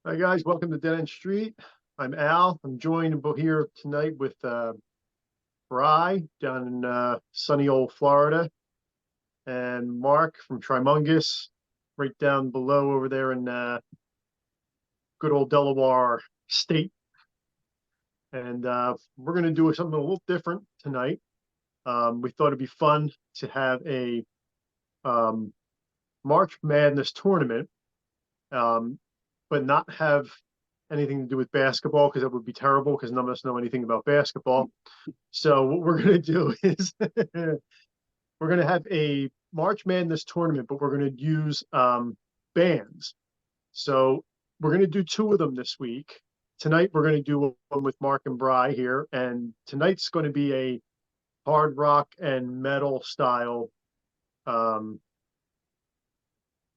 Hi guys, welcome to Dead End Street. I'm Al. I'm joined here tonight with Bri down in sunny old Florida, and Mark from Trimungus, right down below over there in good old Delaware State. And we're going to do something a little different tonight. We thought it'd be fun to have a um, March Madness tournament, um, but not have anything to do with basketball because that would be terrible because none of us know anything about basketball. So what we're going to do is we're going to have a March Madness tournament, but we're going to use bands. So we're going to do two of them this week. Tonight we're going to do one with Mark and Bri here, and tonight's going to be a hard rock and metal style um,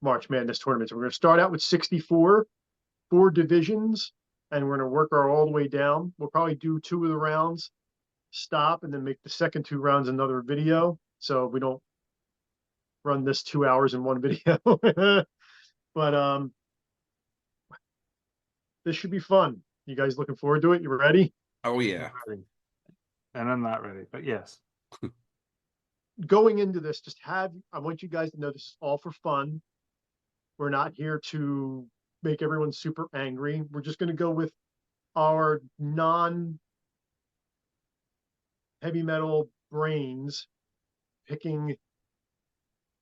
March Madness tournament. So we're going to start out with 64, four divisions, and we're going to work our all the way down. We'll probably do two of the rounds, stop, and then make the second two rounds another video. So we don't run this 2 hours in one video. But this should be fun. You guys looking forward to it? You ready? Oh yeah. Ready. And I'm not ready, but yes. Going into this, I want you guys to know this is all for fun. We're not here to make everyone super angry. We're just going to go with our non heavy metal brains picking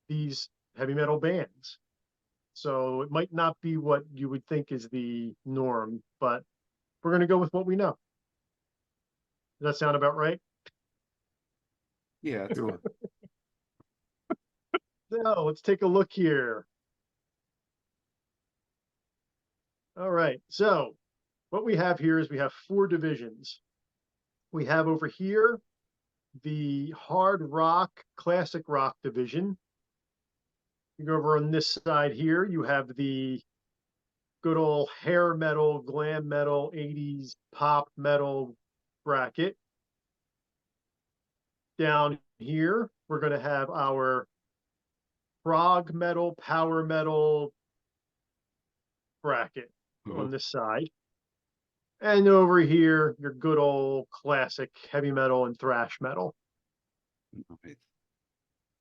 these heavy metal bands. So it might not be what you would think is the norm, but we're going to go with what we know. Does that sound about right? Yeah, it's Sure. So let's take a look here. All right. So what we have here is we have four divisions. We have over here the hard rock, classic rock division. You go over on this side here, you have the good old hair metal, glam metal, 80s pop metal bracket. Down here, we're going to have our prog metal, power metal bracket on this side. And over here, your good old classic heavy metal and thrash metal. Right.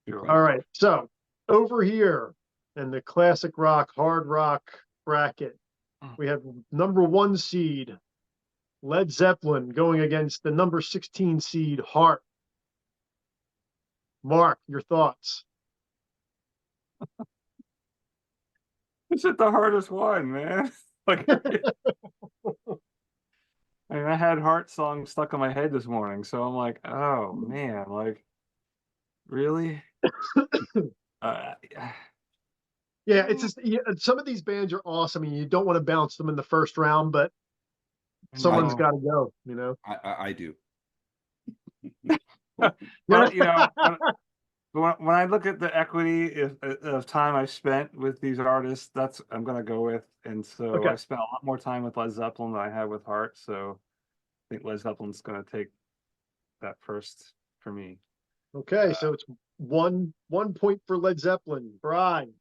Sure. All right. So over here in the classic rock, hard rock bracket, we have number 1 seed, Led Zeppelin, going against the number 16 seed, Heart. Mark, your thoughts? This is the hardest one, man. Like, I had Heart song stuck in my head this morning, so I'm like, oh man, like, really? Uh, Yeah, it's just some of these bands are awesome, and you don't want to bounce them in the first round, but someone's got to go. I do. but you know, when I look at the equity of time I've spent with these artists, that's I'm gonna go with. And so Okay. I spent a lot more time with Led Zeppelin than I have with Heart. So I think Led Zeppelin's gonna take that first for me. Okay, so it's one point for Led Zeppelin. Brian.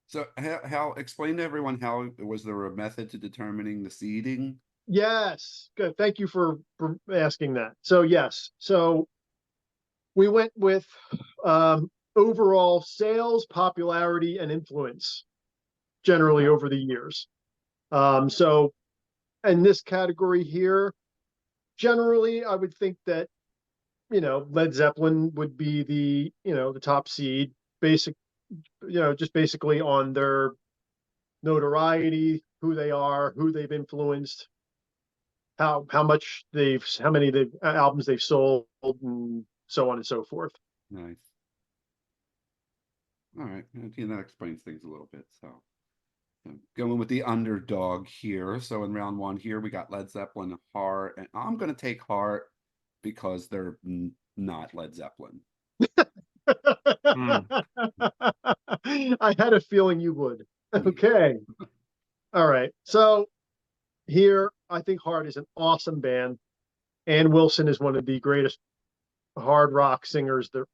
So how explain to everyone how was there a method to determining the seeding? Yes, good. Thank you for asking that. So yes, so we went with overall sales, popularity, and influence generally over the years. So in this category here, generally, I would think that Led Zeppelin would be the top seed, just basically on their notoriety, who they are, who they've influenced, how many albums they've sold, and so on and so forth. Nice. All right, that explains things a little bit. So going with the underdog here. So in round 1 here, we got Led Zeppelin, Heart, and I'm going to take Heart because they're not Led Zeppelin. I had a feeling you would. Okay. All right. So here, I think Heart is an awesome band. Ann Wilson is one of the greatest hard rock singers there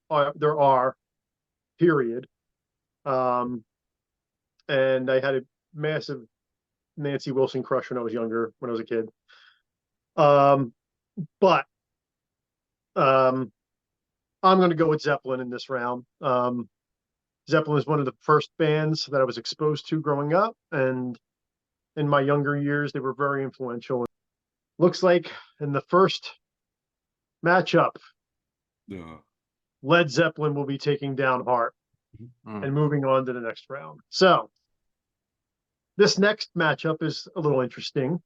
are, period. And I had a massive Nancy Wilson crush when I was younger, when I was a kid. But I'm going to go with Zeppelin in this round. Zeppelin is one of the first bands that I was exposed to growing up, and in my younger years, they were very influential. Looks like in the first matchup, Led Zeppelin will be taking down Heart and moving on to the next round. So this next matchup is a little interesting.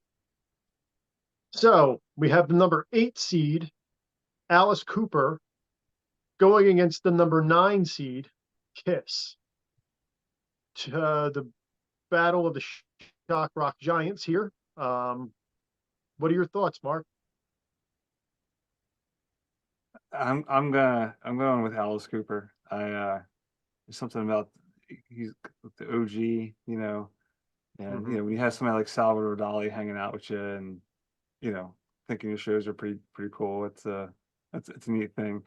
So we have the number 8 seed, Alice Cooper, going against the number 9 seed, Kiss. The battle of the shock rock giants here. What are your thoughts, Mark? I'm going with Alice Cooper. There's something about he's the OG, and when you have somebody like Salvador Dali hanging out with you, and thinking your shows are pretty cool. It's a neat thing.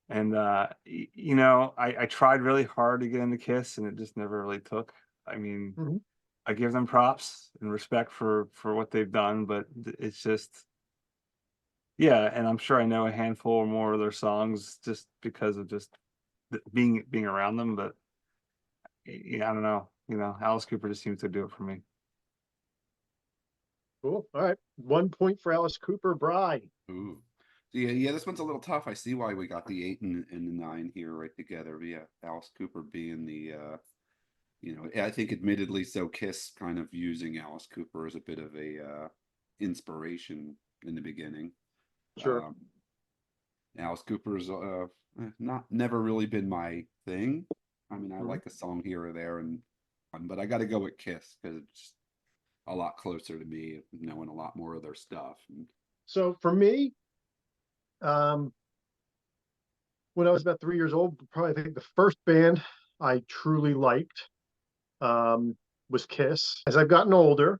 And I tried really hard to get into Kiss, and it just never really took. I mean, I give them props and respect for what they've done, but it's just, yeah. And I'm sure I know a handful or more of their songs just because of just being around them. But yeah, I don't know. Alice Cooper just seems to do it for me. Cool. All right. 1 point for Alice Cooper. Bri. Ooh. Yeah, this one's a little tough. I see why we got the 8 and the 9 here right together. But yeah, Alice Cooper being the I think admittedly so Kiss kind of using Alice Cooper as a bit of a inspiration in the beginning. Sure. Alice Cooper's never really been my thing. I mean, I like a song here or there, but I got to go with Kiss because it's a lot closer to me, knowing a lot more of their stuff. So for me, when I was about 3 years old, probably I think the first band I truly liked was Kiss. As I've gotten older,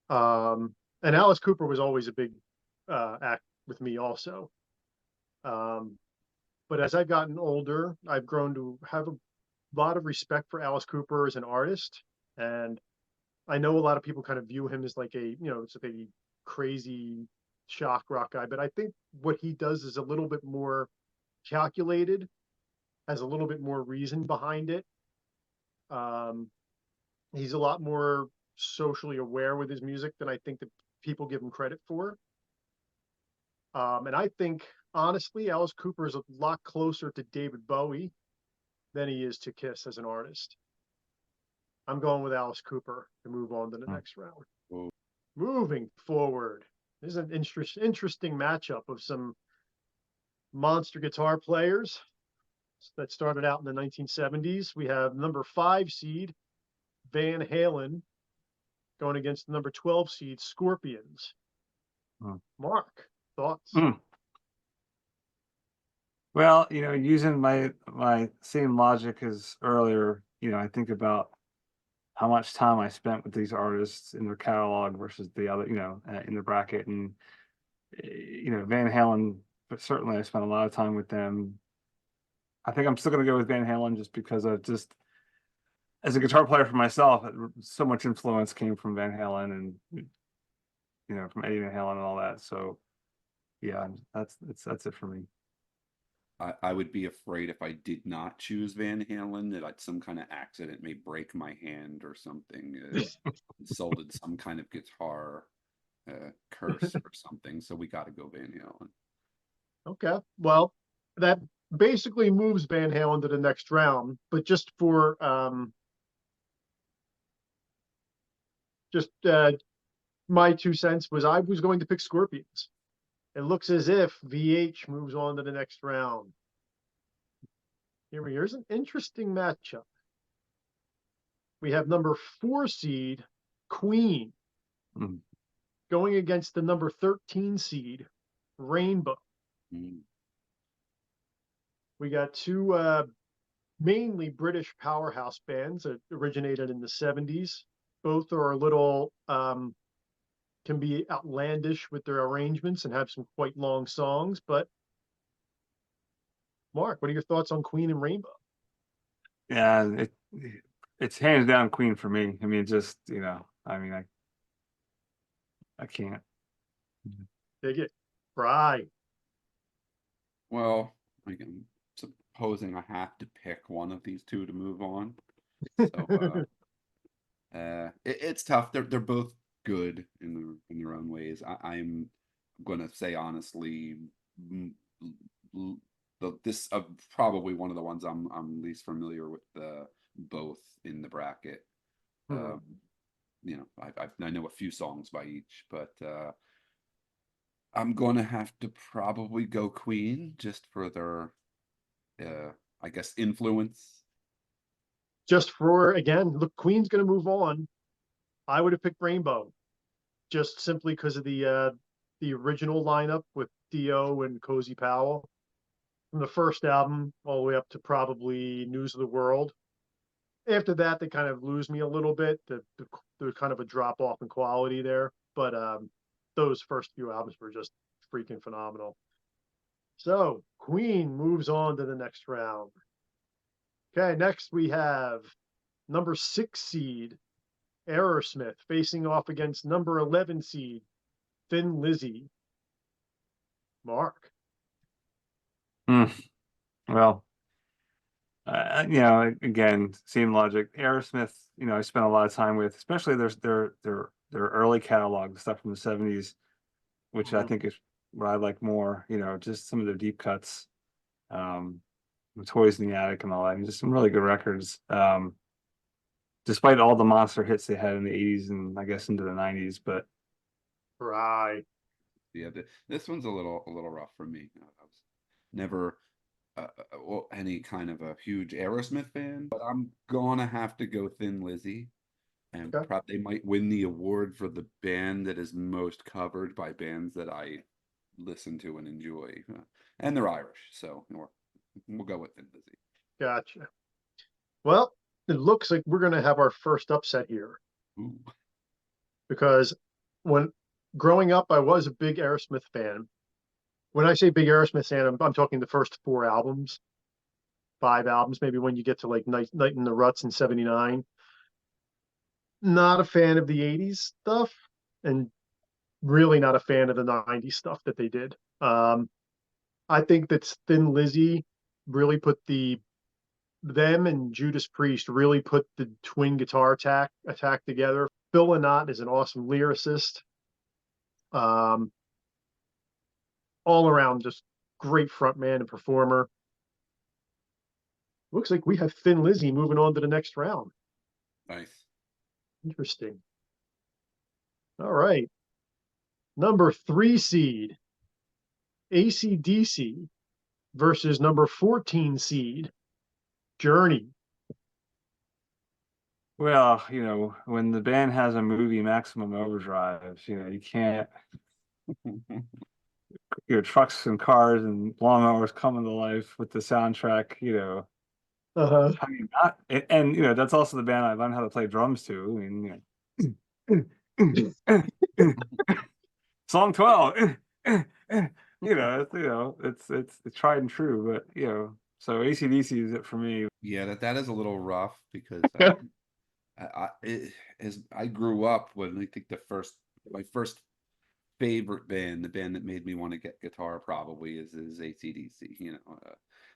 and Alice Cooper was always a big act with me also. But as I've gotten older, I've grown to have a lot of respect for Alice Cooper as an artist. And I know a lot of people kind of view him as like it's like a crazy shock rock guy. But I think what he does is a little bit more calculated, has a little bit more reason behind it. He's a lot more socially aware with his music than I think that people give him credit for. And I think, honestly, Alice Cooper is a lot closer to David Bowie than he is to Kiss as an artist. I'm going with Alice Cooper to move on to the next round. Whoa. Moving forward, this is an interesting matchup of some monster guitar players that started out in the 1970s. We have number 5 seed, Van Halen, going against the number 12 seed, Scorpions. Mark, thoughts? Well, using my same logic as earlier, I think about how much time I spent with these artists in their catalog versus the other, in the bracket. And, Van Halen, but certainly I spent a lot of time with them. I think I'm still going to go with Van Halen just because of just, as a guitar player for myself, so much influence came from Van Halen and, from Eddie Van Halen and all that. So yeah, that's it for me. I would be afraid if I did not choose Van Halen that some kind of accident may break my hand or something, insulted some kind of guitar curse or something. So we got to go Van Halen. Okay, well, that basically moves Van Halen to the next round. But just for my 2 cents was I was going to pick Scorpions. It looks as if VH moves on to the next round. Here's an interesting matchup. We have number 4 seed, Queen, going against the number 13 seed, Rainbow. We got 2 mainly British powerhouse bands that originated in the 70s. Both are a little can be outlandish with their arrangements and have some quite long songs. But Mark, what are your thoughts on Queen and Rainbow? Yeah, it's hands down Queen for me. I mean, just I mean, I can't. Dig it. Bri. Well, I'm supposing I have to pick one of these two to move on. So it's tough. They're both good in their own ways. I'm gonna say honestly, mm, this probably one of the ones I'm least familiar with the both in the bracket. Um, you know, I know a few songs by each, but I'm gonna have to probably go Queen just for their I guess influence. Just for, again, look, Queen's going to move on. I would have picked Rainbow just simply because of the original lineup with Dio and Cozy Powell from the first album all the way up to probably News of the World. After that, they kind of lose me a little bit. There's kind of a drop off in quality there, but those first few albums were just freaking phenomenal. So Queen moves on to the next round. Okay, next we have number 6 seed Aerosmith facing off against number 11 seed Thin Lizzy. Mark. Well, you know, again, same logic. Aerosmith, you know, I spent a lot of time with, especially their early catalog, the stuff from the '70s, which I think is what I like more. You know, just some of their deep cuts, um, Toys in the Attic and all that, and just some really good records. Despite all the monster hits they had in the '80s and I guess into the '90s, but Right. Yeah, this one's a little rough for me. I was never well, any kind of a huge Aerosmith fan, but I'm gonna have to go Thin Lizzy, and Okay. they might win the award for the band that is most covered by bands that I listen to and enjoy, and they're Irish, so we'll go with Thin Lizzy. Gotcha. Well, it looks like we're going to have our first upset here Ooh. because when growing up, I was a big Aerosmith fan. When I say big Aerosmith fan, I'm talking the first 4 albums, 5 albums, maybe when you get to like Night in the Ruts in '79. Not a fan of the '80s stuff, and really not a fan of the '90s stuff that they did. I think that Thin Lizzy really put them and Judas Priest really put the twin guitar attack together. Phil Lynott is an awesome lyricist. Um, all around just great frontman and performer. Looks like we have Thin Lizzy moving on to the next round. Nice. Interesting. All right. Number 3 seed, AC/DC versus number 14 seed, Journey. well, you know, when the band has a movie, Maximum Overdrive, you know, you can't, you know, trucks and cars and lawnmowers coming to life with the soundtrack, you know. Uh-huh. I mean, and you know, that's also the band I learned how to play drums to. I mean, you know, song 12, it's tried and true, but you know, so AC/DC is it for me. Yeah, that is a little rough because as I grew up when I think my first favorite band, the band that made me want to get guitar probably is AC/DC. You know,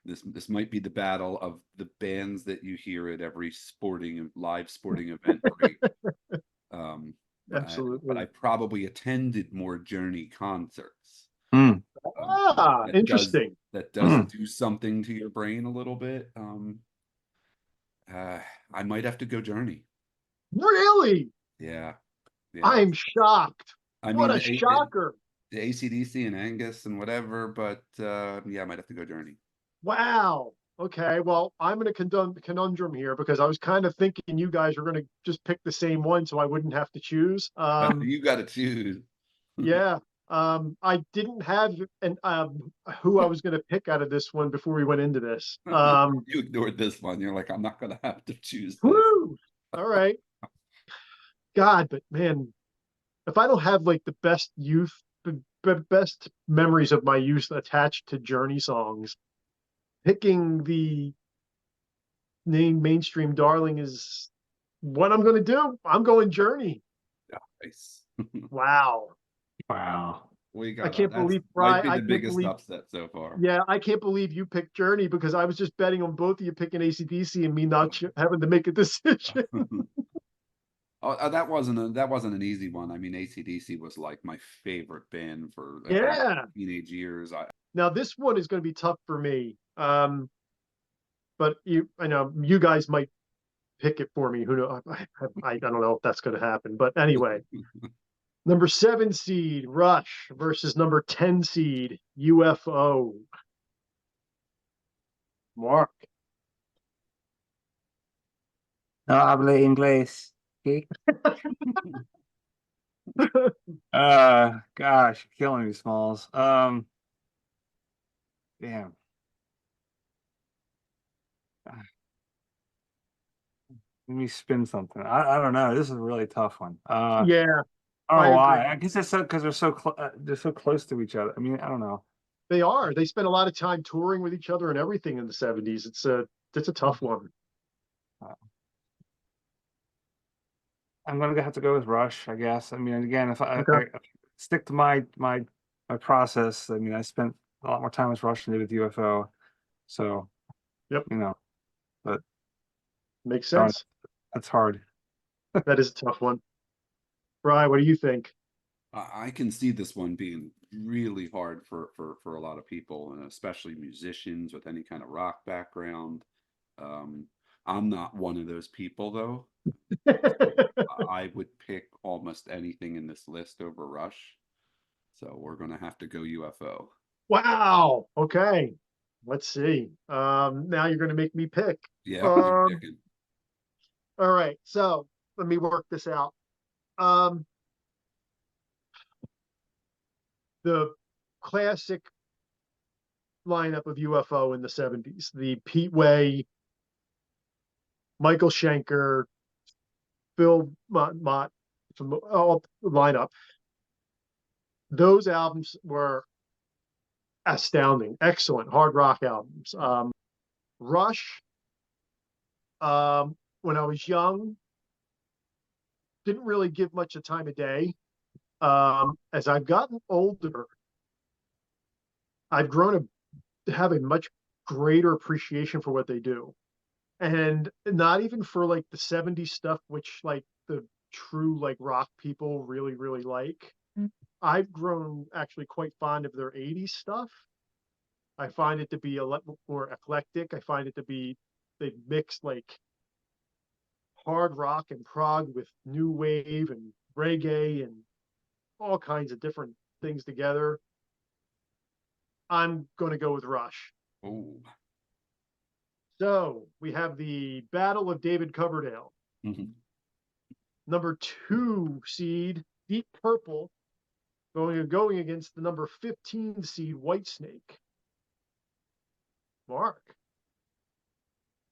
this might be the battle of the bands that you hear at every live sporting event. Great. Um, but I Absolutely. probably attended more Journey concerts. Mm, Ah, interesting. That does mm. do something to your brain a little bit. I might have to go Journey. Really? Yeah, yeah. I'm shocked. I What mean, a shocker. the AC/DC and Angus and whatever, but yeah, I might have to go Journey. Wow. Okay. Well, I'm in a conundrum here because I was kind of thinking you guys were going to just pick the same one so I wouldn't have to choose. You got to choose. Yeah. I didn't have an who I was going to pick out of this one before we went into this. You ignored this one. You're like, I'm not gonna have to choose this. Woo! All right. God, but man, if I don't have like the best memories of my youth attached to Journey songs, picking the name mainstream darling is what I'm going to do. I'm going Journey. Nice. Wow. Wow. We I got can't that's believe, might Bri, be I the can't biggest believe, upset so far. yeah, I can't believe you picked Journey because I was just betting on both of you picking AC/DC and me not having to make a decision. Oh, that wasn't an easy one. I mean, AC/DC was like my favorite band for Yeah. teenage years. Now this one is going to be tough for me. But I know you guys might pick it for me. Who knows? I don't know if that's going to happen. But anyway, number 7 seed Rush versus number 10 seed UFO. Mark. No hablo inglés. Okay. Gosh, killing me, Smalls. Damn. Let me spin something. I don't know. This is a really tough one. Yeah, I don't I know agree. why. I guess it's because they're so close to each other. I mean, I don't know. They are. They spent a lot of time touring with each other and everything in the 70s. It's a tough one. Uh, I'm gonna have to go with Rush, I guess. I mean, again, if I Okay. stick to my process, I mean, I spent a lot more time with Rush than I did with UFO, so Yep. you know, but Makes darn, sense. that's hard. That is a tough one. Bri, what do you think? I can see this one being really hard for a lot of people, and especially musicians with any kind of rock background. Um, I'm not one of those people though, so I would pick almost anything in this list over Rush. So we're gonna have to go UFO. Wow. Okay. Let's see. Now you're going to make me pick. Yep, you're Um, picking. all right. So let me work this out. Um, the classic lineup of UFO in the 70s, the Pete Way, Michael Schenker, Phil Mott from all lineup. Those albums were astounding, excellent hard rock albums. Rush, when I was young, didn't really give much a time of day. As I've gotten older, I've grown to have a much greater appreciation for what they do. And not even for like the 70s stuff, which like the true like rock people really, really like. I've grown actually quite fond of their 80s stuff. I find it to be a lot more eclectic. I find it to be they mix like hard rock and prog with new wave and reggae and all kinds of different things together. I'm going to go with Rush. Oh, So we have the Battle of David Coverdale. mhm. Number 2 seed Deep Purple going against the number 15 seed Whitesnake. Mark.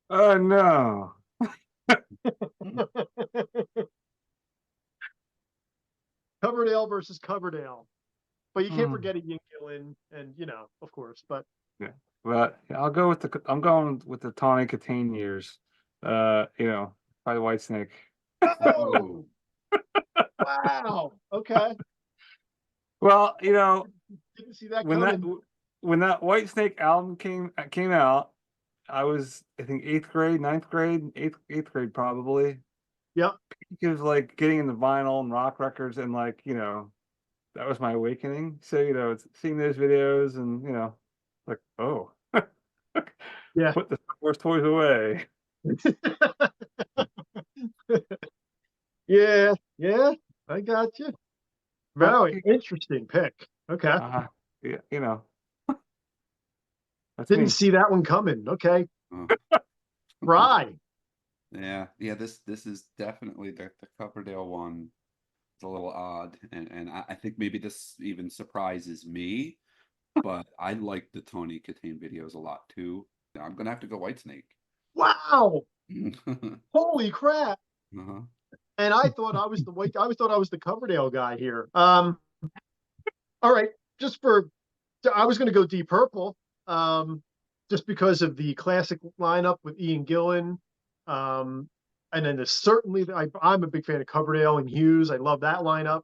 Oh no. Coverdale versus Coverdale. But you can't Hmm. forget Ian Gillan and of course, but Yeah. But I'm going with the Tawny Katane years. By the Whitesnake. Oh, oh wow. Okay. Well, Didn't see that when that coming. when that Whitesnake album came out, I was I think eighth grade, ninth grade, eighth grade probably. Yep. He was like getting into vinyl and rock records, and like that was my awakening. So it's seeing those videos and like, oh, Yeah. put the Star Wars toys away. Yeah. Yeah. I got you. But Very interesting pick. Okay. yeah, that's Didn't me. see that one coming. Okay. oh. Rye. Yeah. This is definitely the Coverdale one. It's a little odd, and I think maybe this even surprises me. But I like the Tony Katane videos a lot too. I'm gonna have to go Whitesnake. Wow. Uh-huh. Holy crap. And I thought I was the white. I thought I was the Coverdale guy here. All right. Just for, I was going to go Deep Purple, just because of the classic lineup with Ian Gillan. Um, And then there's certainly, I'm a big fan of Coverdale and Hughes. I love that lineup.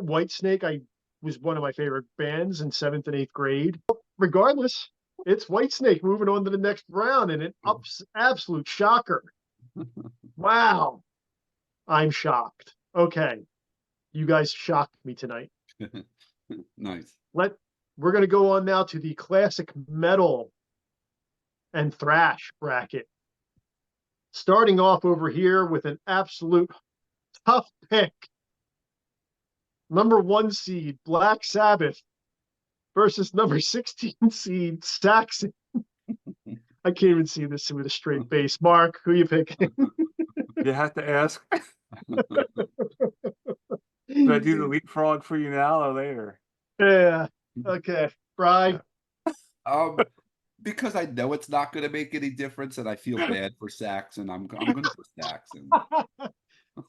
Whitesnake, I was one of my favorite bands in 7th and 8th grade. Regardless, it's Whitesnake moving on to the next round, and an absolute shocker. Wow. I'm shocked. Okay. You guys shocked me tonight. Nice. We're going to go on now to the classic metal and thrash bracket. Starting off over here with an absolute tough pick. Number 1 seed, Black Sabbath, versus number 16 seed, Saxon. I can't even see this with a straight face. Mark, who you picking? You have to ask. Should I do the leapfrog for you now or later? Yeah. Okay. Bri? Because I know it's not going to make any difference, and I feel bad for Saxon. I'm going to put Saxon.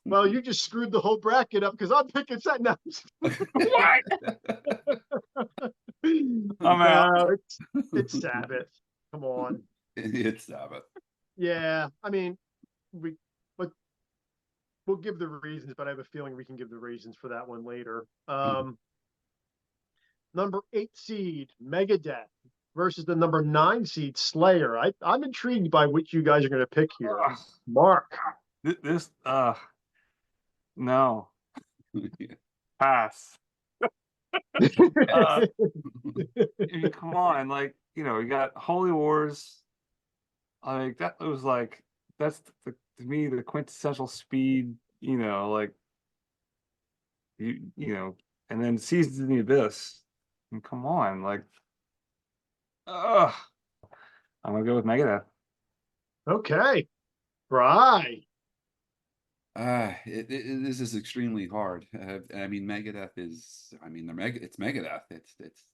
Well, you just screwed the whole bracket up because I'm picking Saxon. No. I'm out. No, it's Sabbath. Come on. It's Sabbath. Yeah, I mean, but we'll give the reasons, but I have a feeling we can give the reasons for that one later. Number 8 seed, Megadeth, versus the number 9 seed, Slayer. I'm intrigued by what you guys are going to pick here. Mark. This, no. Yeah. Pass. I mean, come on, like, you know, you got Holy Wars. Like that was like, that's to me the quintessential speed, you know, like you know, and then Seasons in the Abyss. And come on, like, I'm gonna go with Megadeth. Okay. Bri. This is extremely hard. I mean, Megadeth is. I mean, it's Megadeth.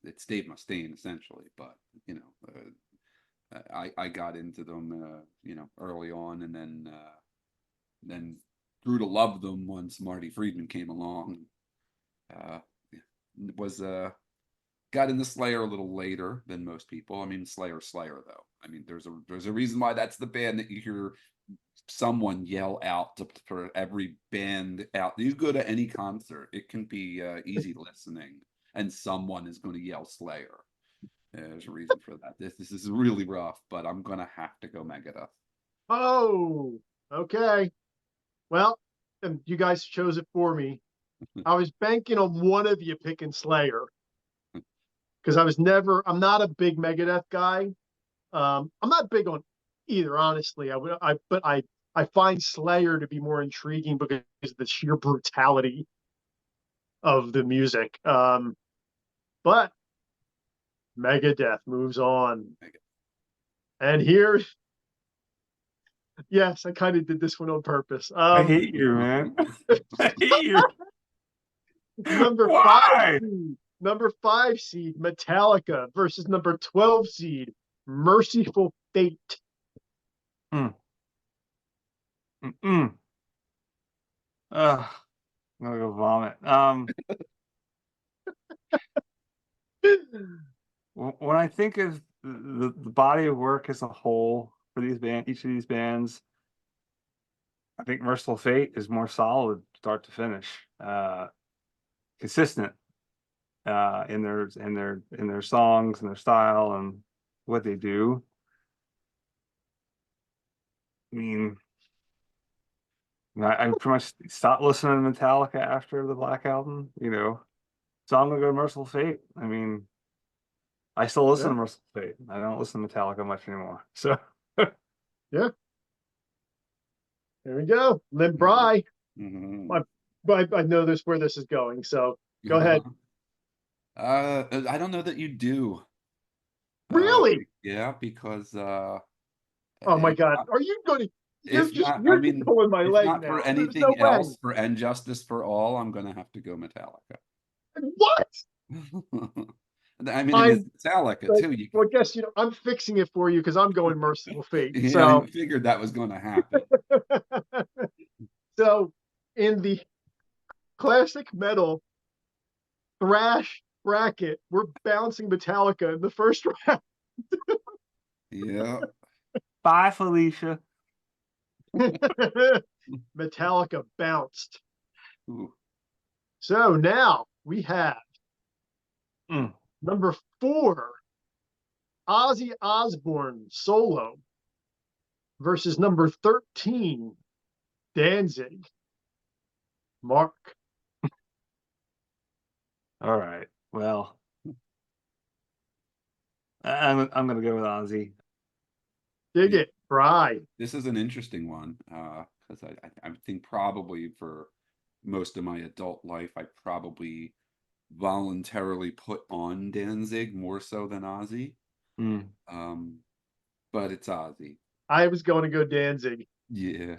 It's Dave Mustaine essentially. But you know, I got into them, you know, early on, and then grew to love them once Marty Friedman came along. Was got into Slayer a little later than most people. I mean, Slayer though. I mean, there's a reason why that's the band that you hear someone yell out for every band out. You go to any concert, it can be easy listening, and someone is going to yell Slayer. There's a reason for that. This is really rough, but I'm going to have to go Megadeth. Oh, okay. Well, you guys chose it for me. I was banking on one of you picking Slayer because I'm not a big Megadeth guy. I'm not big on either, honestly. But I find Slayer to be more intriguing because of the sheer brutality of the music. But Megadeth moves on. And here, yes, I kind of did this one on purpose. I hate you, man. I hate you. Number Why? 5 seed, Metallica, versus number 12 seed, Merciful Fate. I'm gonna go vomit. When I think of the body of work as a whole for each of these bands, I think Merciful Fate is more solid start to finish, consistent in their songs and their style and what they do. I mean, I pretty much stopped listening to Metallica after the Black Album, you know. So I'm gonna go Merciful Fate. I mean, I still listen to Merciful Fate. I don't listen to Metallica much anymore. So yeah. There we go. Then Bri. I know where this is going, so go ahead. I don't know that you do. Really? Yeah, because oh my God. Are you going to you're pulling my if leg not now. for There's anything no else, way. for And Justice for All, I'm gonna have to go Metallica. What? I mean, it is Metallica too. Well, I guess I'm fixing it for you because I'm going Merciful Fate. Yeah, so I figured that was going to happen. So in the classic metal thrash bracket, we're bouncing Metallica in the first round. Yeah. bye, Felicia. Metallica bounced. Ooh. So now we have Mm. number 4, Ozzy Osbourne solo versus number 13, Danzig. Mark. All right. Well, I'm gonna go with Ozzy. Dig Yeah. it. Bri. This is an interesting one because I think probably for most of my adult life, I probably voluntarily put on Danzig more so than Ozzy. Mm. Um, but it's Ozzy. I was going to go Danzig. Yeah.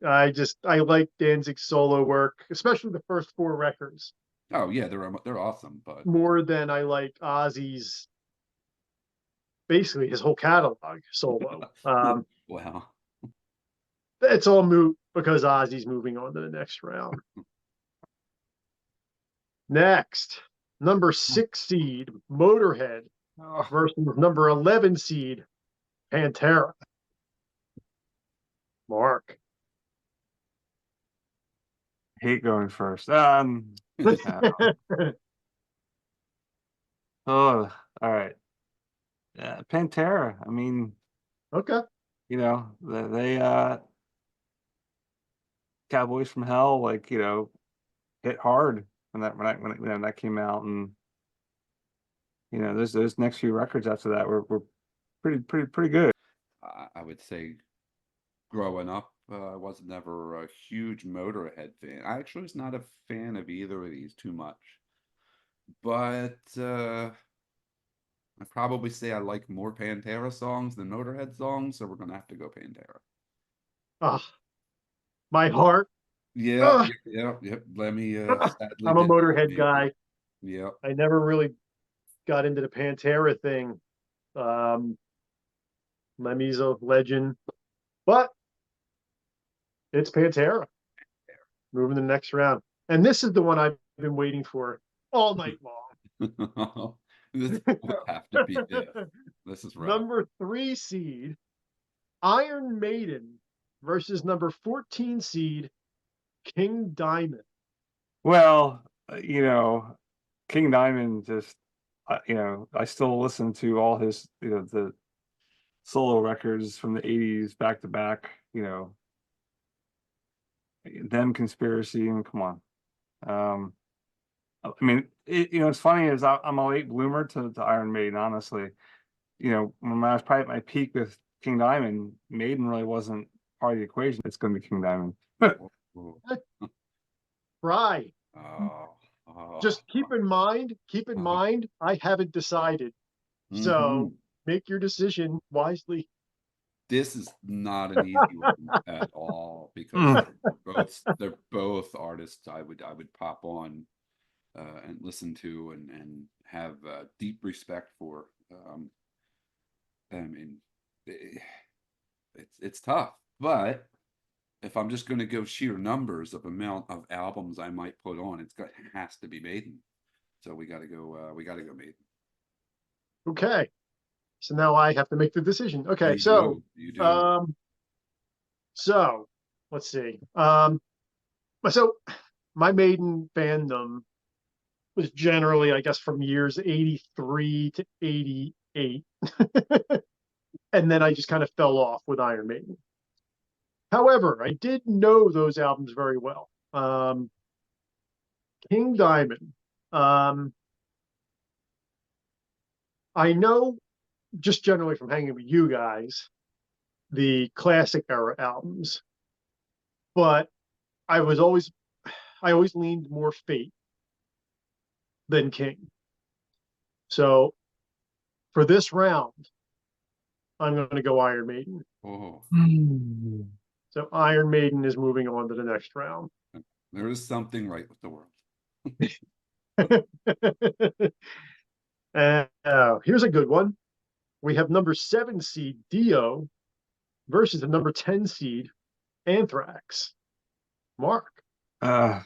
I like Danzig's solo work, especially the first 4 records, Oh yeah, they're awesome, but more than I like Ozzy's, basically his whole catalog solo. wow. It's all moot because Ozzy's moving on to the next round. Next, number 6 seed, Motorhead Oh, versus number 11 seed, Pantera. Mark. hate going first. Oh, all right. Pantera. I mean, Okay. they Cowboys from Hell, like, hit hard when that came out, and those next few records after that were pretty good. I would say growing up, I was never a huge Motorhead fan. I actually was not a fan of either of these too much. But I'd probably say I like more Pantera songs than Motorhead songs, so we're gonna have to go Pantera. Oh, my heart. Yep, Oh, yep, yep, yep. Let me sadly I'm a Motorhead disappoint you. guy. Yep. I never really got into the Pantera thing. Um, Lemmy's a legend, but it's Pantera. Moving to the next round. And this is the one I've been waiting for all night This long. would have to be it. This is rough. Number 3 seed, Iron Maiden versus number 14 seed, King Diamond. Well, King Diamond just, I still listen to all his, the solo records from the '80s back to back. Them Conspiracy, and come on. I mean, it's funny is I'm a late bloomer to Iron Maiden, honestly. When I was probably at my peak with King Diamond, Maiden really wasn't part of the equation. It's going to be King Diamond. Oh, Bri, oh, oh, just keep in oh. mind, I haven't decided. So Mhm. make your decision wisely. This is not an easy one at all because Mm. they're both artists I would pop on and listen to and have deep respect for. I mean, eh, it's tough, but if I'm just going to go sheer numbers of amount of albums I might put on, has to be Maiden. So we got to go. We got to go Maiden. Okay. So now I have to make the decision. Okay, You so do. You do. um so let's see. So my maiden fandom was generally, I guess, from years 83 to 88. And then I just kind of fell off with Iron Maiden. However, I did know those albums very well. King Diamond. Um, I know just generally from hanging with you guys, the classic era albums, but I was always I always leaned more Fate than King. So for this round, I'm going to go Iron Maiden. Oh, Mm. So Iron Maiden is moving on to the next round. there is something right with the world. And here's a good one. We have number 7 seed Dio versus the number 10 seed Anthrax. Mark. Uh,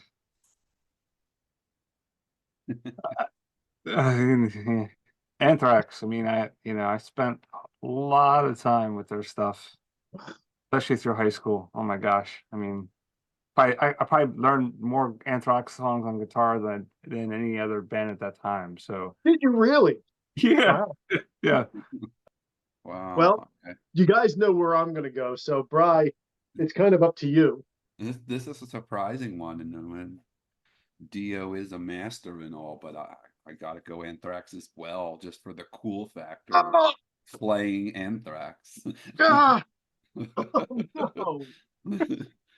Anthrax. I mean, I spent a lot of time with their stuff. especially through high school. Oh my gosh. I mean, I probably learned more Anthrax songs on guitar than any other band at that time. So Did you really? yeah, Wow. yeah. Well, Wow. Okay. you guys know where I'm going to go. So, Bri, it's kind of up to you. This is a surprising one, and when Dio is a master and all, but I gotta go Anthrax as well, just for the cool factor of Oh, playing Anthrax. ah, oh, no.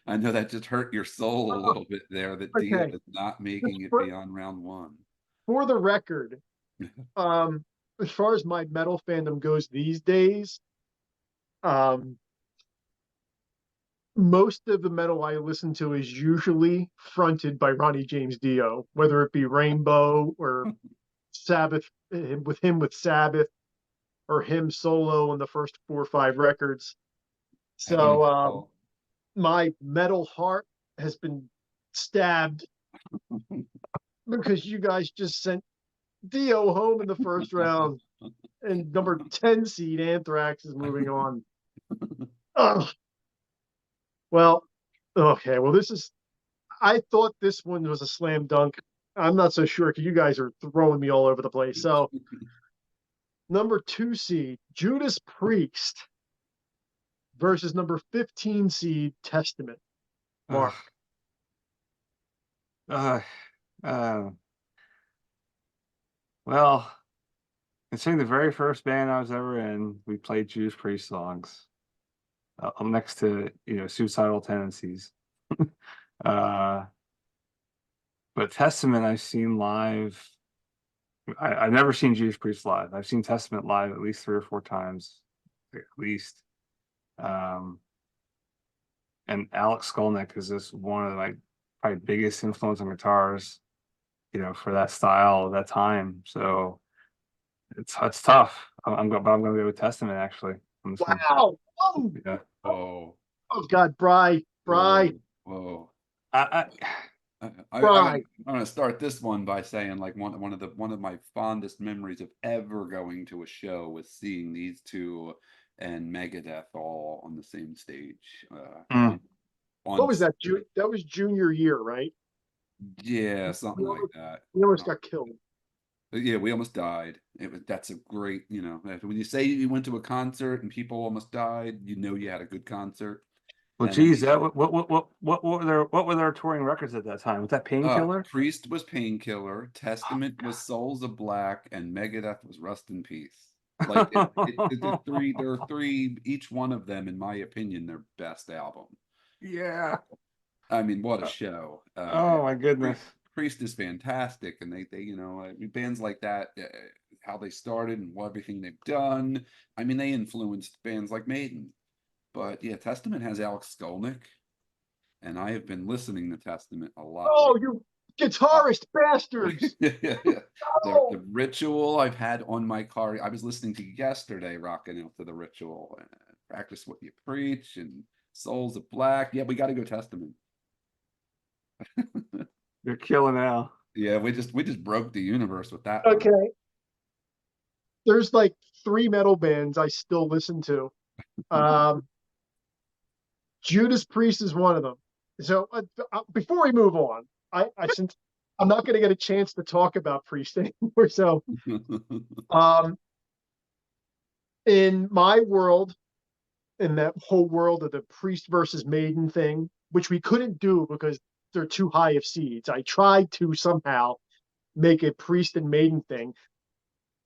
I know that just hurt your soul a Oh, little bit there that Dio okay. is not Just making it for, beyond round one. for the record, um, as far as my metal fandom goes these days, um, most of the metal I listen to is usually fronted by Ronnie James Dio, whether it be Rainbow or Sabbath, with him with Sabbath, or him solo on the first 4 or 5 records. Heavy So metal. my metal heart has been stabbed because you guys just sent Dio home in the first round, and number 10 seed Anthrax is moving on. Ugh. Well, okay. Well, I thought this one was a slam dunk. I'm not so sure because you guys are throwing me all over the place. So, number 2 seed Judas Priest versus number 15 seed Testament. Ugh. Mark. Uh, uh, well, considering the very first band I was ever in, we played Judas Priest songs. I'm next to suicidal tendencies. uh, but Testament I've seen live. I've never seen Judas Priest live. I've seen Testament live at least 3 or 4 times, at least. Um, and Alex Skolnick is just one of my probably biggest influence on guitars, for that style of that time. So it's tough. But I'm gonna go with Testament actually on this one. Wow. Oh, Yeah. Oh, oh God, Bri, whoa, whoa. I, Bri. I'm gonna start this one by saying like one of my fondest memories of ever going to a show was seeing these two and Megadeth all on the same stage. mm, What was Once, that? That was junior year, right? yeah, something We like almost, that. we almost got killed. Yeah, we almost died. That's a great, when you say you went to a concert and people almost died, you know you had a good concert. well, And then geez, these that what were their touring records at that time? Was that Painkiller? Priest was Painkiller, Testament was Souls of Black, and Megadeth was Rust in Peace. Like there are three, each one of them, in my opinion, their best album. Yeah. I mean, what a show! Oh my goodness. Priest is fantastic, and they bands like that, how they started and what everything they've done. I mean, they influenced bands like Maiden, but yeah, Testament has Alex Skolnick, and I have been listening to Testament a lot Oh, lately. you guitarist bastards! The Oh, ritual I've had on my car. I was listening to yesterday, rocking out to the ritual. Practice what you preach and Souls of Black. Yeah, we got to go Testament. You're killing Al. Yeah, we just broke the universe with that one. okay. There's like 3 metal bands I still listen to. Um, Judas Priest is one of them. So before we move on, I since I'm not going to get a chance to talk about Priest anymore. So um, in my world, in that whole world of the Priest versus Maiden thing, which we couldn't do because they're too high of seeds, I tried to somehow make a Priest and Maiden thing.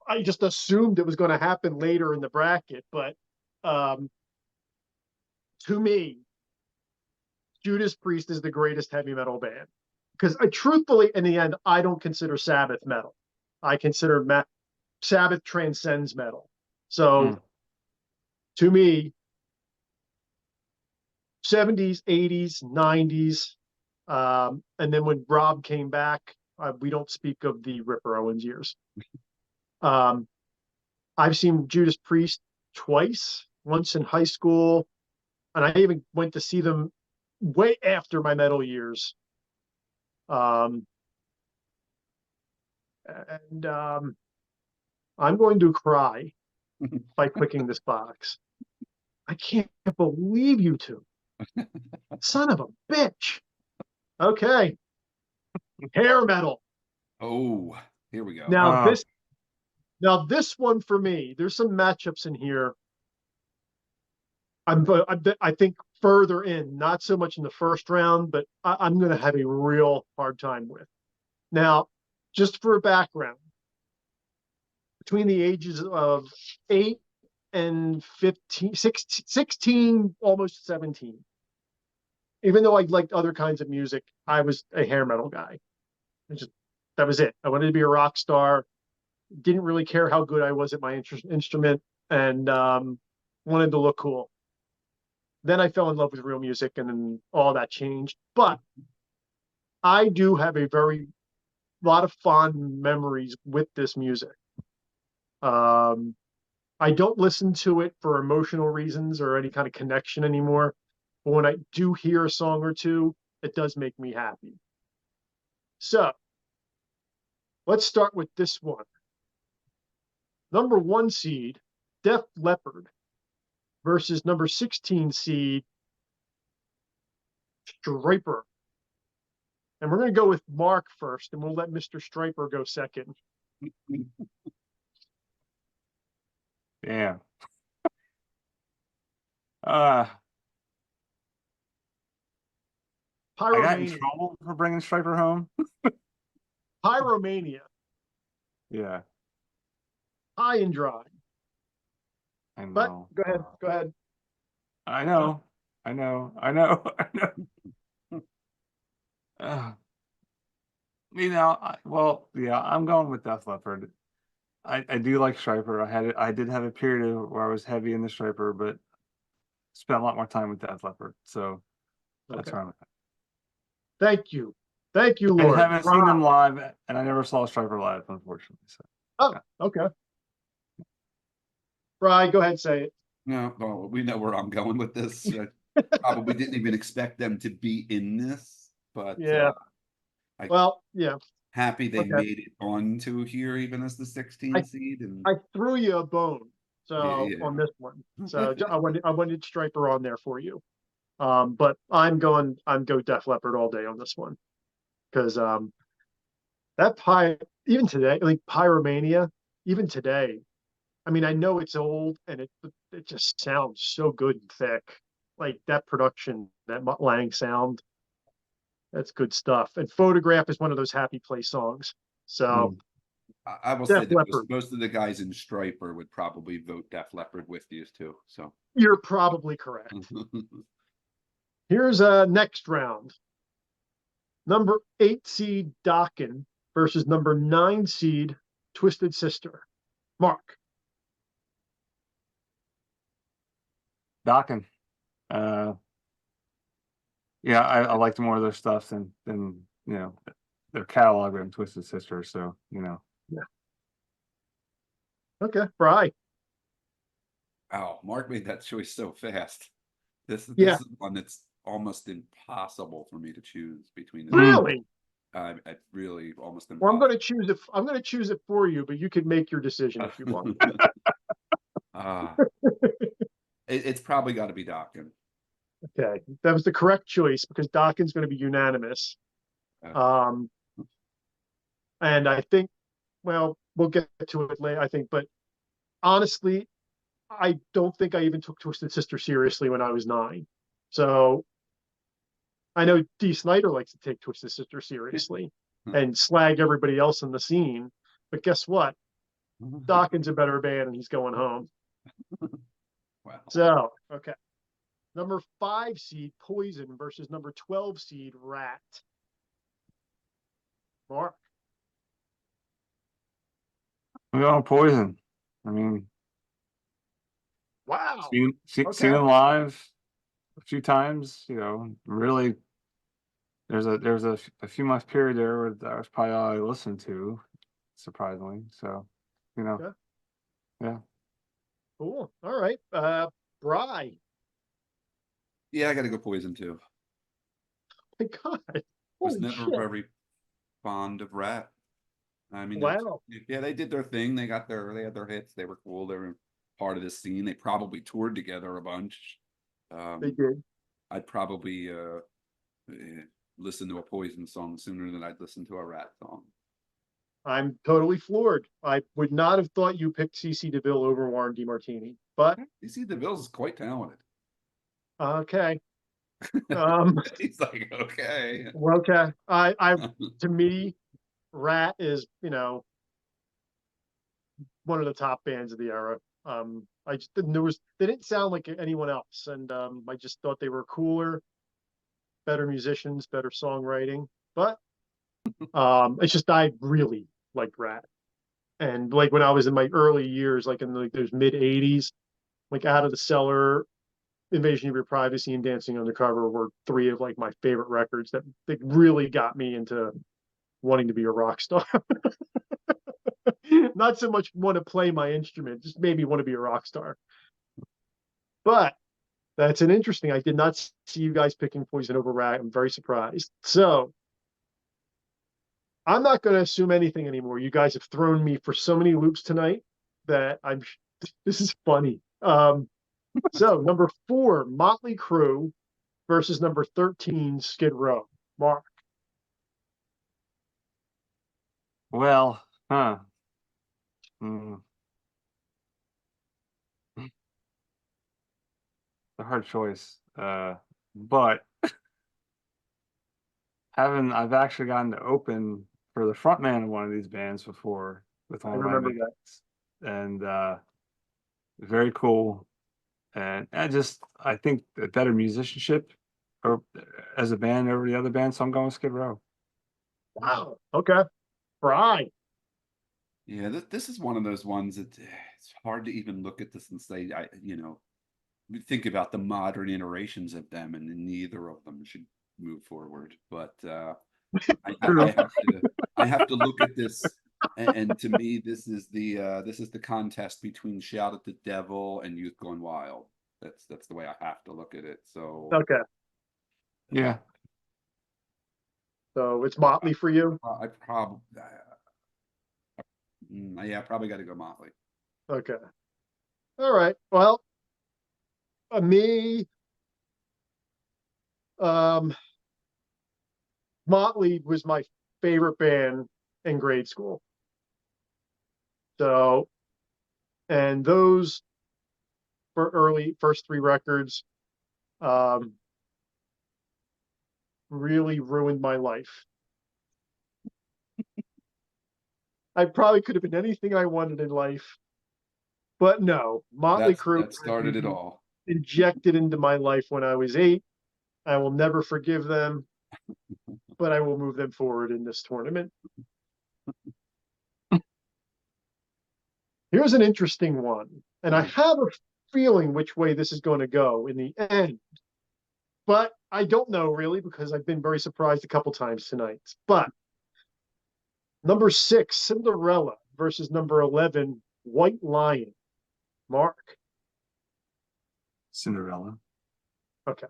I just assumed it was going to happen later in the bracket, but um, to me, Judas Priest is the greatest heavy metal band because I truthfully, in the end, I don't consider Sabbath metal. I consider Sabbath transcends metal. So Mm. to me, 70s, 80s, 90s, and then when Rob came back, we don't speak of the Ripper Owens years. Um, I've seen Judas Priest twice, once in high school, and I even went to see them way after my metal years. Um, and I'm going to cry by clicking this box. I can't believe you two. Son of a bitch. Okay. Hair metal. Oh, here we go. Now Oh, this now this one for me, there's some matchups in here. I think further in, not so much in the first round, but I'm going to have a real hard time with. Now, just for a background, between the ages of 8 and 15, 16, almost 17, even though I liked other kinds of music, I was a hair metal guy. Just, that was it. I wanted to be a rock star. Didn't really care how good I was at my instrument, and wanted to look cool. Then I fell in love with real music, and then all that changed. But I do have a very lot of fond memories with this music. Um, I don't listen to it for emotional reasons or any kind of connection anymore. But when I do hear a song or two, it does make me happy. So let's start with this one. Number 1 seed, Def Leppard, versus number 16 seed, Striper. And we're going to go with Mark first, and we'll let Mr. Striper go second. damn. Uh, I got in Pyromania. trouble for bringing Striper home. Pyromania. Yeah, High and dry. I But know. go ahead. Go ahead. I know. I know. I know. I know. Uh, well, yeah, I'm going with Def Leppard. I do like Striper. I did have a period where I was heavy in the Striper, but spent a lot more time with Def Leppard. So that's Okay. where I'm at. Thank you. Thank you, I Lord. haven't seen them live, and I never saw Striper live, unfortunately. So Oh, yeah. okay. Bri, go ahead, say it. No, well, we know where I'm going with this. I probably didn't even expect them to be in this, but Yeah. I Well, yeah. happy they Okay. made it onto here even as the 16 I seed. And I threw you a bone. So yeah, on this one. So I wanted Striper on there for you. But I'm go Def Leppard all day on this one. Because that pie even today, like Pyromania, even today, I mean, I know it's old and it just sounds so good and thick. Like that production, that Mutt Lang sound, that's good stuff. And Photograph is one of those happy place songs. So Mm. I will say Def that Leppard, most of the guys in Striper would probably vote Def Leppard with these two. So you're probably correct. Here's next round. Number 8 seed Dokken versus number 9 seed Twisted Sister. Mark. Dokken. Uh, yeah, I liked more of their stuff than their catalog and Twisted Sister. So Yeah. Okay. Bri. oh, Mark made that choice so fast. This Yeah. is one that's almost impossible for me to choose between the two. Mm. Really? I really almost Well, impossible. I'm going to choose it for you, but you can make your decision if you want. Ah, it's probably got to be Dokken. Okay. That was the correct choice because Dokken's going to be unanimous. Uh, Um, and I think, well, we'll get to it later, I think, but honestly, I don't think I even took Twisted Sister seriously when I was 9. So I know D. Snyder likes to take Twisted Sister seriously and slag everybody else in the scene. But guess what? Dawkins a better band and he's going home. Wow. So, okay. Number 5 seed Poison versus number 12 seed Rat. Mark. I'm going Poison. I mean, Wow. seen Okay. them live a few times. Really, there's a few month period there where that was probably all I listened to, surprisingly. So, Okay. yeah. Cool. All right. Bri. Yeah, I got to go Poison too. My God. Was Holy never shit. very fond of Rat. I mean, Wow. yeah, they did their thing. They had their hits. They were cool. They were part of this scene. They probably toured together a bunch. They did. I'd probably listen to a Poison song sooner than I'd listen to a Rat song. I'm totally floored. I would not have thought you picked CC DeVille over Warren DeMartini, but CC DeVille is quite talented. okay. He's like, okay. Well, okay. To me, Rat is, one of the top bands of the era. I just didn't they didn't sound like anyone else, and I just thought they were cooler, better musicians, better songwriting. But it's just I really liked Rat, and like when I was in my early years, like in those mid '80s, like Out of the Cellar, Invasion of Your Privacy, and Dancing Undercover were three of like my favorite records that really got me into wanting to be a rock star. Not so much want to play my instrument, just maybe want to be a rock star. But that's an interesting. I did not see you guys picking Poison over Rat. I'm very surprised. So I'm not going to assume anything anymore. You guys have thrown me for so many loops tonight that this is funny. So number 4, Motley Crue versus number 13, Skid Row. Mark. Well, huh. Mm. It's a hard choice. But I've actually gotten to open for the front man of one of these bands before with I one of my remember that. mates. And very cool. And I think a better musicianship or as a band over the other band, so I'm going Skid Row. Wow. Okay. Right. Yeah, this is one of those ones that it's hard to even look at this and say, we think about the modern iterations of them, and neither of them should move forward. But I have to look at this, and to me, this is the contest between Shout at the Devil and Youth Gone Wild. That's the way I have to look at it. So Okay. Yeah. So it's Motley for you. I probably probably got to go Motley. Okay. All right. Well, me, Motley was my favorite band in grade school. So, and those first 3 records, really ruined my life. I probably could have been anything I wanted in life, but no, Motley Crue That started it all. Injected into my life when I was 8. I will never forgive them, but I will move them forward in this tournament. Here's an interesting one, and I have a feeling which way this is going to go in the end, but I don't know really because I've been very surprised a couple times tonight. But number 6, Cinderella versus number 11, White Lion. Mark. Cinderella. Okay.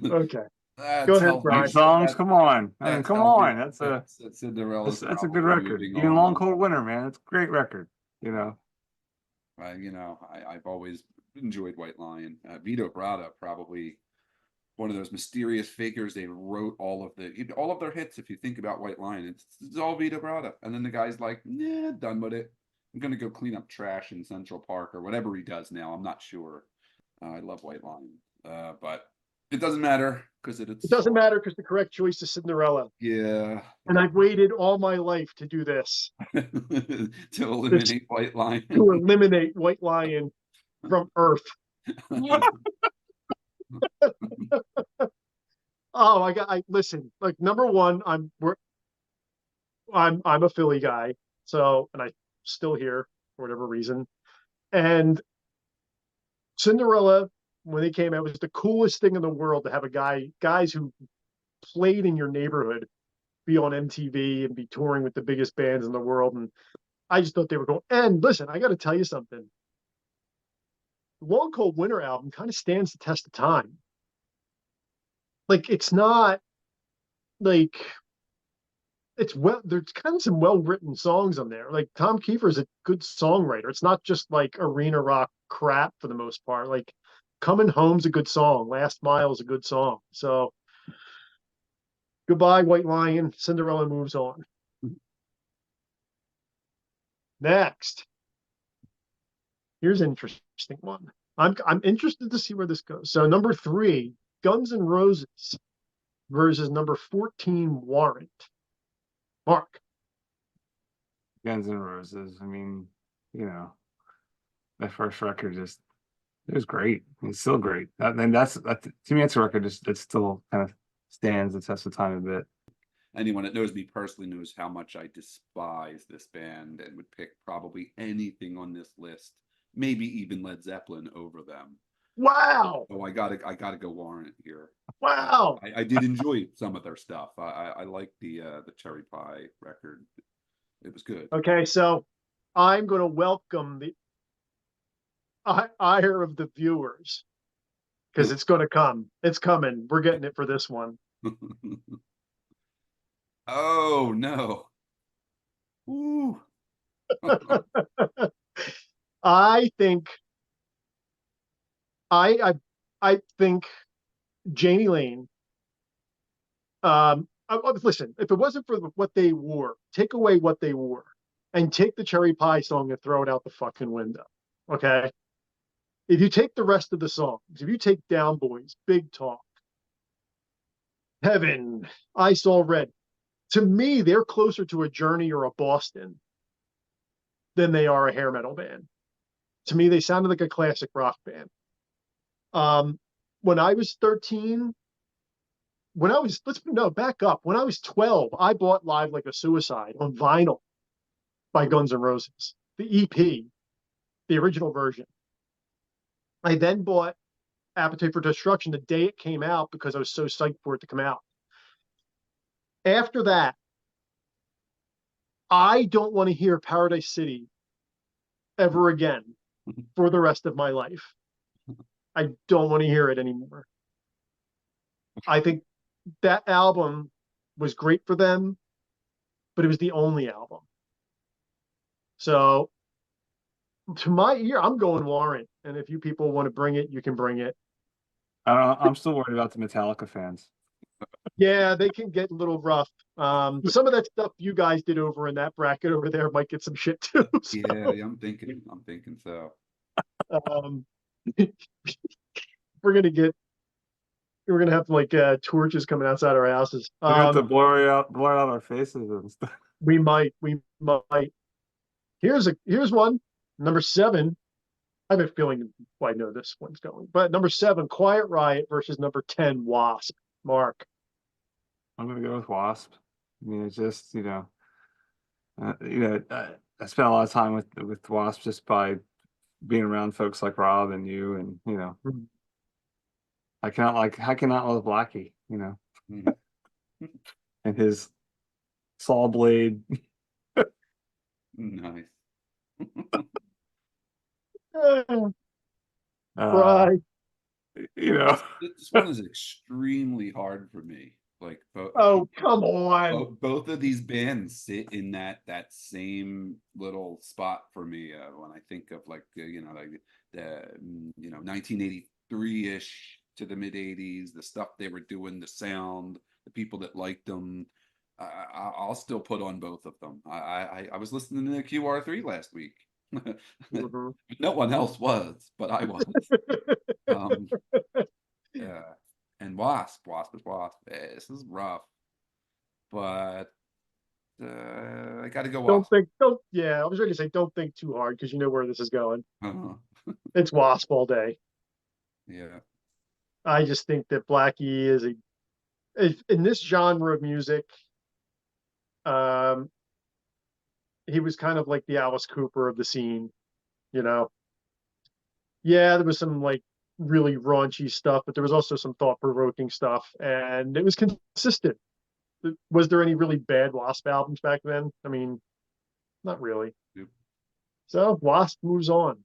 Okay. That's Go ahead, Brian. Songs, come on. I mean, come on. That's Cinderella's a good record. Even Long Cold Winter, man. It's a great record. I've always enjoyed White Lion. Vito Bratta, probably one of those mysterious figures. They wrote all of their hits. If you think about White Lion, it's all Vito Bratta. And then the guy's like, nah, done with it. I'm gonna go clean up trash in Central Park or whatever he does now. I'm not sure. I love White Lion, but it doesn't matter because it doesn't matter because the correct choice is Cinderella. Yeah. And I've waited all my life to do this. To eliminate White Lion. To eliminate White Lion from Earth. Oh, I listen, like number 1, I'm a Philly guy. So, and I'm still here for whatever reason. And Cinderella, when they came out, was the coolest thing in the world to have guys who played in your neighborhood be on MTV and be touring with the biggest bands in the world. And I just thought they were cool. And listen, I got to tell you something. The Long Cold Winter album kind of stands the test of time. Like, it's not like there's kind of some well-written songs on there. Like Tom Kiefer is a good songwriter. It's not just like arena rock crap for the most part. Like Coming Home's a good song. Last Mile is a good song. So Goodbye White Lion, Cinderella moves on. Next, here's an interesting one. I'm interested to see where this goes. So number 3, Guns N' Roses versus number 14, Warrant. Mark. Guns N' Roses. I mean, you know, that first record just it was great. It's still great. That to me, that's a record that still kind of stands the test of time a bit. Anyone that knows me personally knows how much I despise this band and would pick probably anything on this list, maybe even Led Zeppelin over them. Wow. So I gotta go Warrant here. Wow. I did enjoy some of their stuff. I like the Cherry Pie record. It was good. Okay, so I'm going to welcome the ire of the viewers because it's going to come. It's coming. We're getting it for this one. Oh no. Ooh. I think I think Janie Lane. Listen, if it wasn't for what they wore, take away what they wore, and take the Cherry Pie song and throw it out the fucking window. Okay. If you take the rest of the songs, if you take Down Boys, Big Talk, Heaven, I Saw Red, to me, they're closer to a Journey or a Boston than they are a hair metal band. To me, they sounded like a classic rock band. When I was 13, back up. When I was 12, I bought Live Like a Suicide on vinyl by Guns N' Roses, the EP, the original version. I then bought Appetite for Destruction the day it came out because I was so psyched for it to come out. After that, I don't want to hear Paradise City ever again for the rest of my life. I don't want to hear it anymore. I think that album was great for them, but it was the only album. So to my ear, I'm going Warrant. And if you people want to bring it, you can bring it. I'm still worried about the Metallica fans. Yeah, they can get a little rough. Some of that stuff you guys did over in that bracket over there might get some shit too. So, Yeah, I'm thinking so. um, we're gonna have like torches coming outside our houses. We have to blur out our faces and stuff. We might. Here's one. Number 7. I have a feeling I know this one's going, but number 7, Quiet Riot versus number 10, Wasp. Mark. I'm gonna go with W.a.s.p. I mean, it's just I spent a lot of time with W.a.s.p. just by being around folks like Rob and you, and I cannot love Blackie, and his saw blade. Nice. Right. This one is extremely hard for me. Like Oh, come on. both of these bands sit in that same little spot for me when I think of like like the 1983-ish to the mid 80s, the stuff they were doing, the sound, the people that liked them. I'll still put on both of them. I was listening to the QR3 last week. Mm-hmm. No one else was, but I was. Yeah, and wasp is wasp. This is rough, but I got to go wasp. Yeah, I was ready to say don't think too hard because you know where this is going. Uh-huh. It's Wasp all day. Yeah. I just think that Blackie is in this genre of music. He was kind of like the Alice Cooper of the scene, you know. Yeah, there was some like really raunchy stuff, but there was also some thought-provoking stuff, and it was consistent. Was there any really bad Wasp albums back then? I mean, not really. Yep. So Wasp moves on.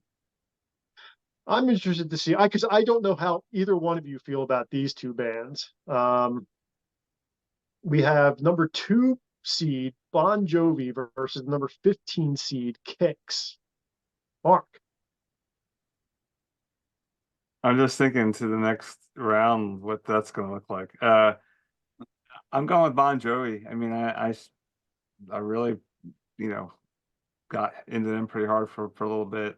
I'm interested to see, because I don't know how either one of you feel about these two bands. We have number 2, seed Bon Jovi versus number 15 seed Kicks. Mark. I'm just thinking to the next round what that's going to look like. I'm going with Bon Jovi. I mean, I really, you know, got into them pretty hard for a little bit.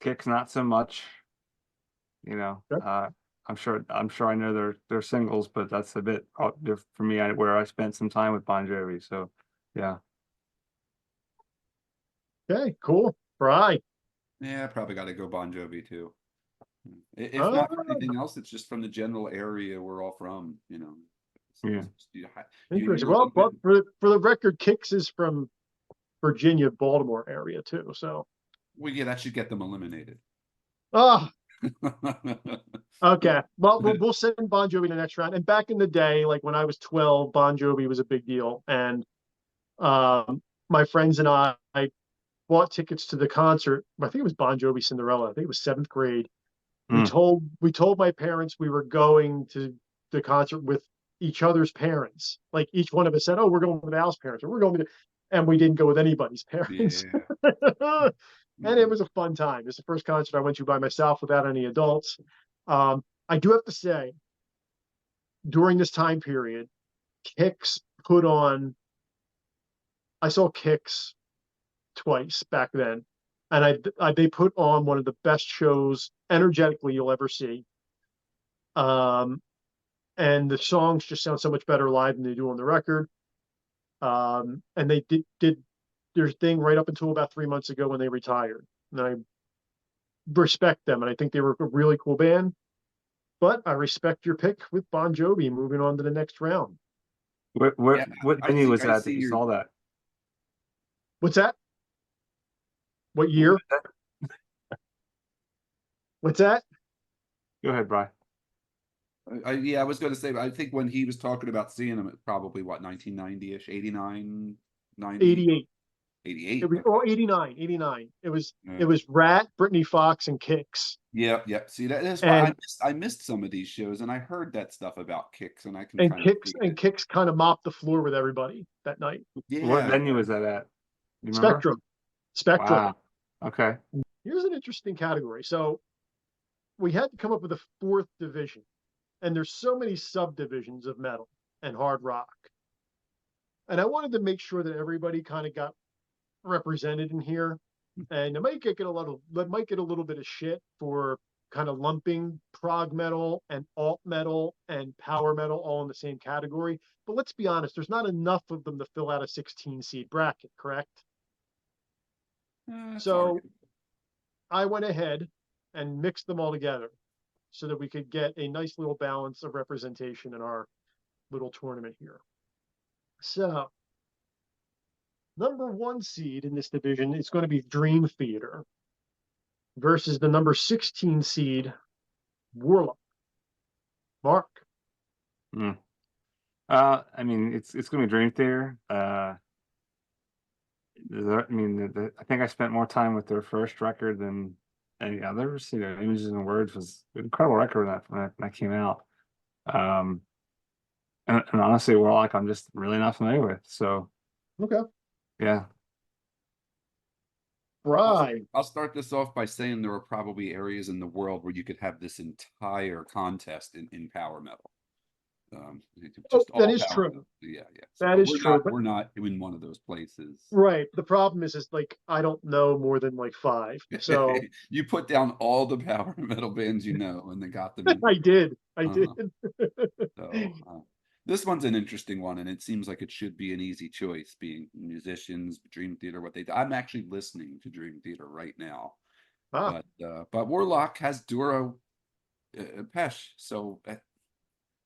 Kicks not so much. You know, Okay. I'm sure I know their singles, but that's a bit for me. Where I spent some time with Bon Jovi, so yeah. Okay, cool. Bri. Yeah, probably got to go Bon Jovi too. If Uh, not for anything else, it's just from the general area we're all from, you know. Yeah. Interesting. You're a Well, little but bit. for the record, Kicks is from Virginia, Baltimore area too. So, Well, yeah, that should get them eliminated. oh, okay. Well, we'll send Bon Jovi to the next round. And back in the day, like when I was 12, Bon Jovi was a big deal, and my friends and I bought tickets to the concert. I think it was Bon Jovi Cinderella. I think it was seventh grade. Mm. We told my parents we were going to the concert with each other's parents. Like each one of us said, "Oh, we're going with Al's parents," or "We're going with," and we didn't go with anybody's parents. Yeah. And it was a fun time. It's the first concert I went to by myself without any adults. I do have to say, during this time period, Kicks put on. I saw Kicks twice back then, and they put on one of the best shows energetically you'll ever see. Um, and the songs just sound so much better live than they do on the record. And they did their thing right up until about 3 months ago when they retired. And I respect them, and I think they were a really cool band. But I respect your pick with Bon Jovi. Moving on to the next round. Yeah, What I venue see. was I that see you your. saw that? What's that? What year? What's that? Go ahead, Bri. Yeah, I was going to say. I think when he was talking about seeing him, it's probably what 1990ish, 89, 90, 88. It 88. was Okay. oh, 89, 89. It Yeah. was Rat, Brittany Fox, and Kicks. Yep, yep. See, that is why And I missed some of these shows, and I heard that stuff about Kicks, and I can and kind of Kicks see and it. Kicks kind of mopped the floor with everybody that night. What Yeah, venue was that at? You remember? Spectrum. Spectrum. Wow. Okay. Here's an interesting category. So we had to come up with a fourth division, and there's so many subdivisions of metal and hard rock. And I wanted to make sure that everybody kind of got represented in here. And it might get a little bit of shit for kind of lumping prog metal and alt metal and power metal all in the same category. But let's be honest, there's not enough of them to fill out a 16 seed bracket, correct? it's So arguable. I went ahead and mixed them all together so that we could get a nice little balance of representation in our little tournament here. So, number 1 seed in this division is going to be Dream Theater versus the number 16 seed Warlock. Mark. Mm. I mean, it's gonna be Dream Theater. I mean, I think I spent more time with their first record than any others. You know, Images and Words was an incredible record when that came out. Um, and honestly, Warlock, I'm just really not familiar with. So Okay. yeah, Bri. I'll start this off by saying there are probably areas in the world where you could have this entire contest in power metal. Oh, Just that all is power true. metal. Yeah, yeah. So, That but is true. But we're not in one of those places. right. The problem is like I don't know more than like 5. So You put down all the power metal bands you know, and they got them in I here. did. I did. Uh-huh. So this one's an interesting one, and it seems like it should be an easy choice, being musicians, Dream Theater, what they do. I'm actually listening to Dream Theater right now, Ah, but Warlock has Duro Pesh, so it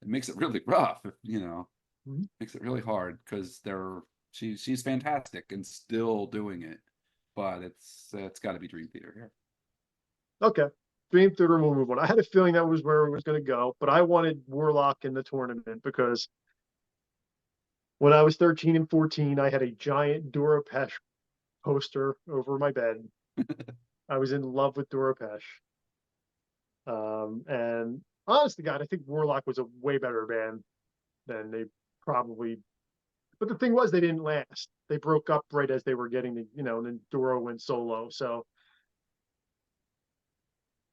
makes it really rough, you know, mhm. makes it really hard because she's fantastic and still doing it, but it's got to be Dream Theater here. Okay. Dream Theater will move on. I had a feeling that was where it was going to go, but I wanted Warlock in the tournament because when I was 13 and 14, I had a giant Duropesh poster over my bed. I was in love with Duropesh. And honest to God, I think Warlock was a way better band than they probably But the thing was, they didn't last. They broke up right as they were getting the, and then Duro went solo. So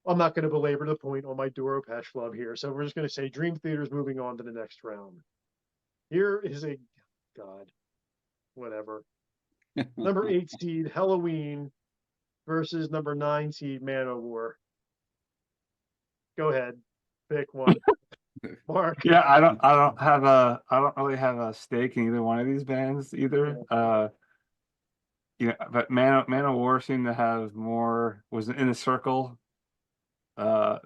I'm not going to belabor the point on my Duro Pesh love here. So we're just going to say Dream Theater's moving on to the next round. Here is a, God, whatever. Number 8 seed Halloween versus number 9 seed Man o' War. Go ahead, pick one. Mark. Yeah, I don't really have a stake in either one of these bands either. But Man of War seemed to have more, was in a circle that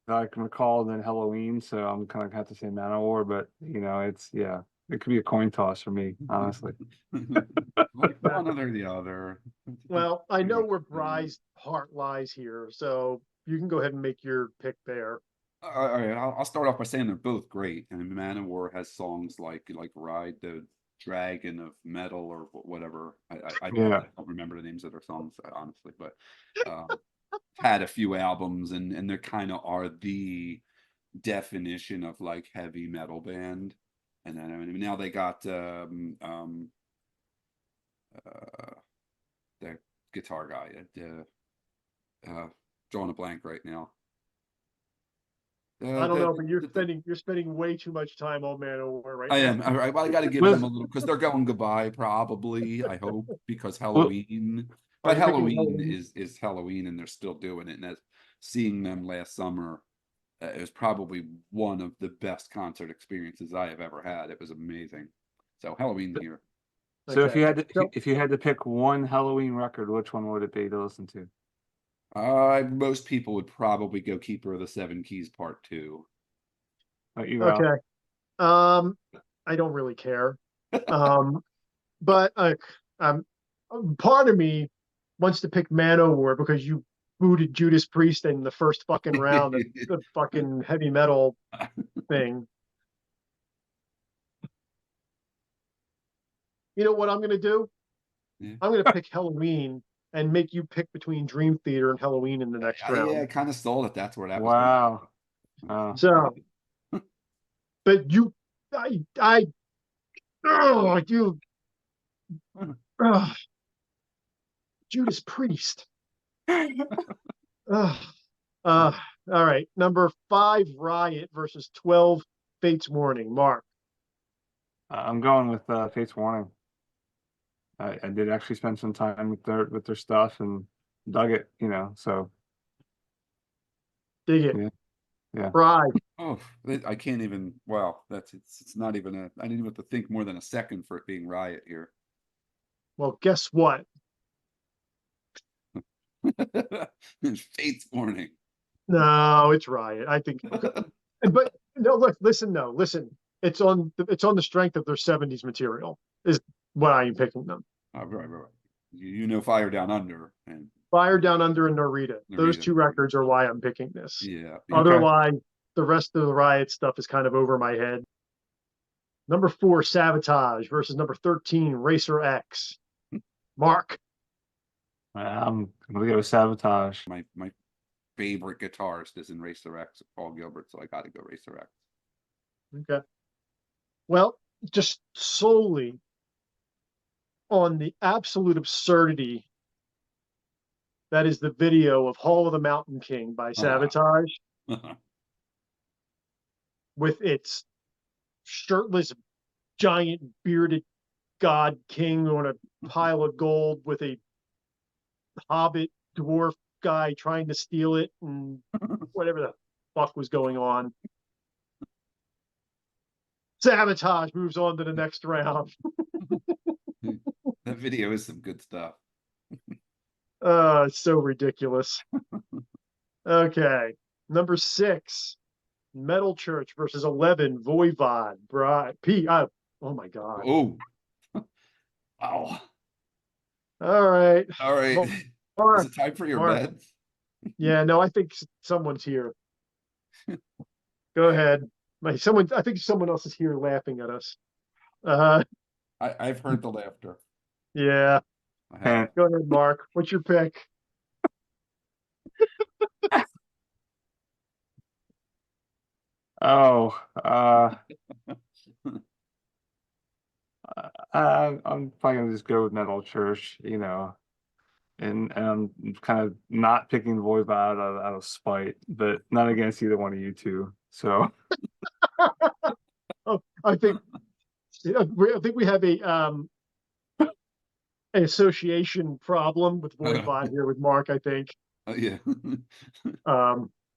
I can recall than Halloween, so I'm kind of have to say Man of War, but it could be a coin toss for me, honestly. Like one or the other. Well, I know where Bry's heart lies here, so you can go ahead and make your pick there. All right, I'll start off by saying they're both great. And Man of War has songs like Ride the Dragon of Metal or whatever. I don't remember the names of their songs honestly, but had a few albums and they kind of are the definition of like heavy metal band. And then I mean now they got the guitar guy drawing a blank right now. I don't know, but you're spending way too much time on Man o' War right I now. am. All right. Well, I got to give them a little because they're going goodbye, probably. I hope because Halloween, but Halloween is Halloween, and they're still doing it. And as seeing them last summer, it was probably one of the best concert experiences I have ever had. It was amazing. So Halloween here. So if you had to pick one Halloween record, which one would it be to listen to? Most people would probably go Keeper of the Seven Keys Part 2. Okay. I don't really care. But part of me wants to pick Man o' War because you booted Judas Priest in the first fucking round of the fucking heavy metal thing. You know what I'm gonna do? Yeah. I'm gonna pick Halloween and make you pick between Dream Theater and Halloween in the next round. Yeah, I kind of sold it. That's where that was. Wow. So, but you, Judas Priest. All right. Number 5, Riot versus 12, Fates Warning. Mark. I'm going with Fates Warning. I did actually spend some time with their stuff and dug it, so Dig it. Yeah. Bri. Oh, I can't even. Well, it's not even I didn't even have to think more than a second for it being Riot here. Well, guess what? Fates Warning. No, it's Riot. I think. But no, look, listen. It's on the strength of their 70s material is what I am picking them. Right. You know Fire Down Under and Fire Down Under and Narita. Those two records are why I'm picking this. Yeah. Otherwise, the rest of the Riot stuff is kind of over my head. Number 4, Sabotage versus number 13, Racer X. Mark. I'm gonna go with Sabotage. My favorite guitarist is in Racer X, Paul Gilbert, so I got to go Racer X. Okay. Well, just solely on the absolute absurdity that is the video of Hall of the Mountain King by Sabotage with its shirtless, giant, bearded god king on a pile of gold with a hobbit dwarf guy trying to steal it and whatever the fuck was going on. Sabotage moves on to the next round. That video is some good stuff. It's so ridiculous. Okay. Number 6, Metal Church versus 11, Voivod. Oh my God. Oh. Wow. All right. Is it time for your bed? Yeah, no, I think someone's here. Go ahead. I think someone else is here laughing at us. I've heard the laughter. Yeah. Go ahead, Mark. What's your pick? I'm probably gonna just go with Metal Church, and I'm kind of not picking Voivod out of spite, but not against either one of you two. So Oh, I think we have an association problem with Voivod here with Mark, I think. Yeah.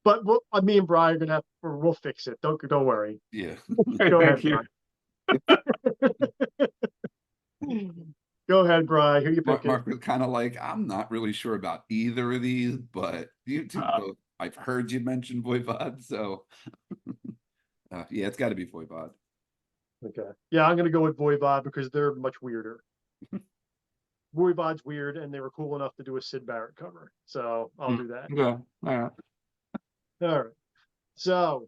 But me and Brian are gonna we'll fix it. Don't worry. Yeah. Go ahead, thank you. Brian. Go ahead, Brian. Who you picking? Mark was kind of like, I'm not really sure about either of these, but you two Uh, both, I've heard you mention Voivod, so yeah, it's got to be Voivod. Okay. Yeah, I'm gonna go with Voivod because they're much weirder. Voivod's weird, and they were cool enough to do a Sid Barrett cover, so I'll do that. Yeah. All right. All right. So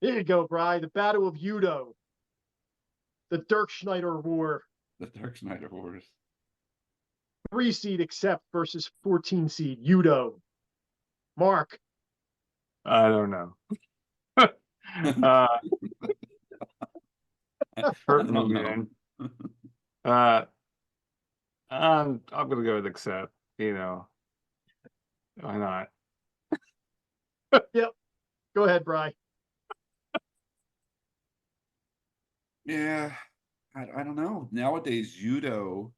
here you go, Brian. The Battle of Udo, the Dirk Schneider War, The Dark Schneider Wars. 3-seed Accept versus 14-seed Udo. Mark. I don't know. I Hurt don't me, know. man. Uh, I'm gonna go with Accept. Why not? Yep. Go ahead, Brian. Yeah, I don't know. Nowadays, Judo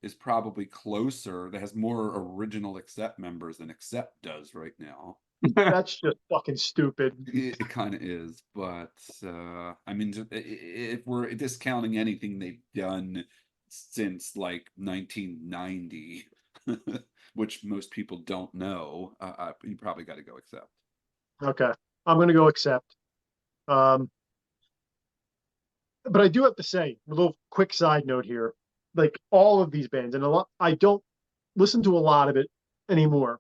is probably closer. That has more original Accept members than Accept does right now. That's just fucking stupid. It kind of is, but I mean, if we're discounting anything they've done since like 1990, which most people don't know, you probably got to go Accept. Okay. I'm gonna go Accept. Um, but I do have to say, a little quick side note here, like all of these bands, and I don't listen to a lot of it anymore,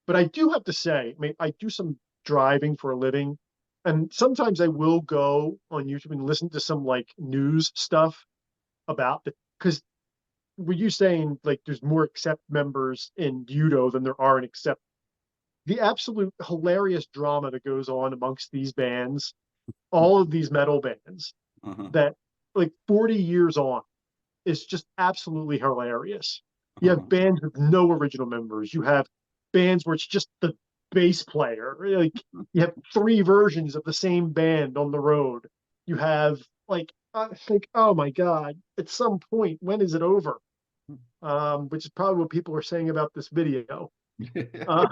but I do have to say, I mean, I do some driving for a living, and sometimes I will go on YouTube and listen to some like news stuff about the, because were you saying like there's more Accept members in Udo than there are in Accept? The absolute hilarious drama that goes on amongst these bands, all of these metal bands, Uh-huh. that like 40 years on is just absolutely hilarious. You Uh-huh. have bands with no original members. You have bands where it's just the bass player. Like you have 3 versions of the same band on the road. You have like I think, oh my God, at some point, when is it over? Which is probably what people are saying about this video. Uh,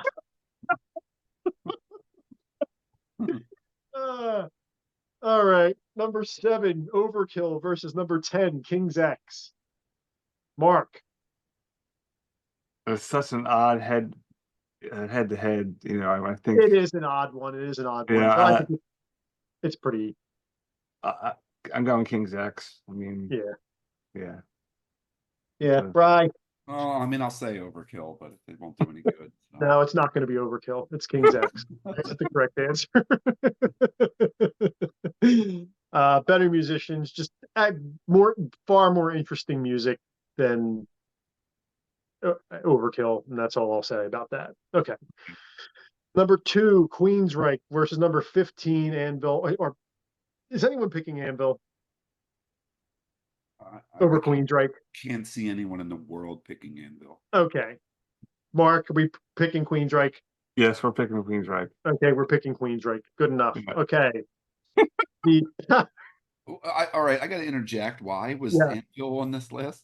uh, all right, number 7, Overkill versus number 10, King's X. Mark. It's such an odd head to head. I think. It is an odd one. It is an odd one, but I Yeah. think it's pretty. I'm going King's X. I mean, Yeah, yeah. yeah. So, Right. Oh, I mean, I'll say Overkill, but it won't do any good. So. No, it's not going to be Overkill. It's King's X. That's the correct answer. Better musicians, just far more interesting music than Overkill, and that's all I'll say about that. Okay. Number 2, Queensryche versus number 15, Anvil. Or is anyone picking Anvil over Queensryche? Can't see anyone in the world picking Anvil. Okay. Mark, are we picking Queensryche? yes, we're picking Queensryche. Okay, we're picking Queensryche. Good enough. Yeah. Okay. The All right, I got to interject. Why was yeah. Anvil on this list?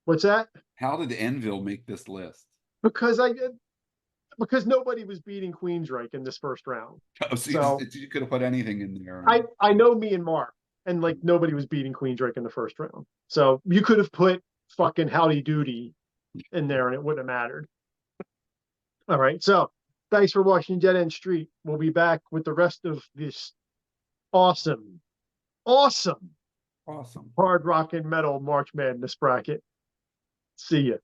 What's that? How did Anvil make this list? Because nobody was beating Queensryche in this first round. Oh, so So you could have put anything in there. I know me and Mark, and like nobody was beating Queensryche in the first round. So you could have put fucking Howdy Doody in there, and it wouldn't have mattered. All right. So thanks for watching Dead End Street. We'll be back with the rest of this awesome, awesome Awesome. hard rock and metal March Madness bracket. See ya.